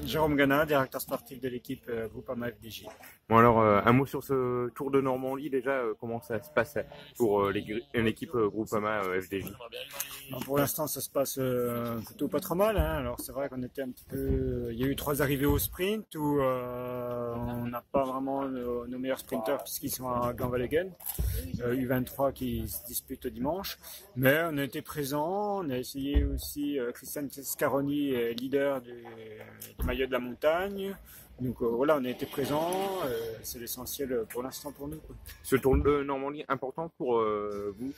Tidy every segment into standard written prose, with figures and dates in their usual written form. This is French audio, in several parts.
Jérôme Gana, directeur sportif de l'équipe Groupama FDJ. Bon alors, un mot sur ce Tour de Normandie déjà, comment ça se passe pour l'équipe Groupama FDJ? Pour l'instant, ça se passe plutôt pas trop mal, hein. Alors c'est vrai qu'on était un petit peu... Il y a eu 3 arrivées au sprint où on n'a pas vraiment nos meilleurs sprinteurs puisqu'ils sont à Glenwalligen, U23 qui se dispute dimanche. Mais on a été présents, on a essayé aussi, Christian Scaroni est leader du maillot de la montagne. Donc voilà, on a été présents, c'est l'essentiel pour l'instant pour nous, quoi. Ce Tour de Normandie important pour vous,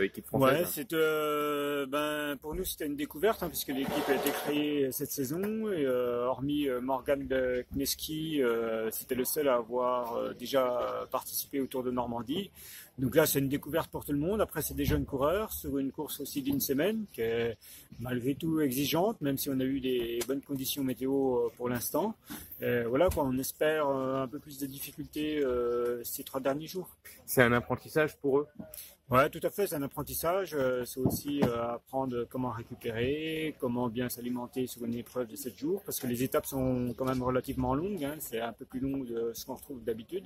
équipe française? Ouais, pour nous c'était une découverte, hein, puisque l'équipe a été créée cette saison et hormis Morgan Kneski, c'était le seul à avoir déjà participé au Tour de Normandie. Donc là c'est une découverte pour tout le monde. Après c'est des jeunes coureurs sur une course aussi d'une semaine qui est malgré tout exigeante, même si on a eu des bonnes conditions météo pour l'instant. Voilà quoi, on espère un peu plus de difficultés ces 3 derniers jours. C'est un apprentissage pour eux? Ouais, tout à fait, c'est un apprentissage. C'est aussi apprendre comment récupérer, comment bien s'alimenter sur une épreuve de 7 jours, parce que les étapes sont quand même relativement longues, hein, c'est un peu plus long de ce qu'on retrouve d'habitude.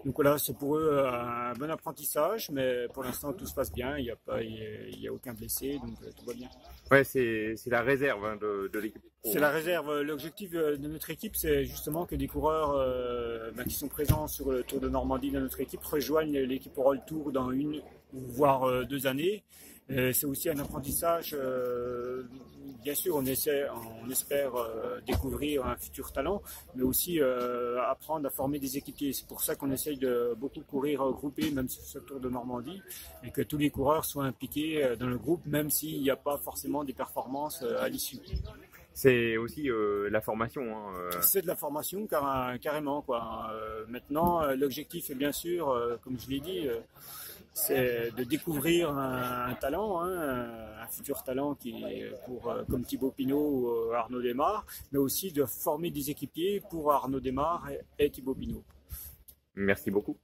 Donc voilà, c'est pour eux un bon apprentissage, mais pour l'instant tout se passe bien, il y a aucun blessé, donc tout va bien. Ouais, c'est la réserve, hein, de l'équipe. C'est la réserve. L'objectif de notre équipe, c'est justement que des coureurs qui sont présents sur le Tour de Normandie de notre équipe rejoignent l'équipe World Tour dans 1 voire 2 années. C'est aussi un apprentissage. Bien sûr, on espère découvrir un futur talent, mais aussi apprendre à former des équipiers. C'est pour ça qu'on essaye de beaucoup courir groupé, même sur ce Tour de Normandie, et que tous les coureurs soient impliqués dans le groupe, même s'il n'y a pas forcément des performances à l'issue. C'est aussi la formation, hein. C'est de la formation carrément, quoi. Maintenant, l'objectif est bien sûr, comme je l'ai dit, c'est de découvrir un talent, hein, un futur talent comme Thibaut Pinot ou Arnaud Démare, mais aussi de former des équipiers pour Arnaud Démare et Thibaut Pinot. Merci beaucoup.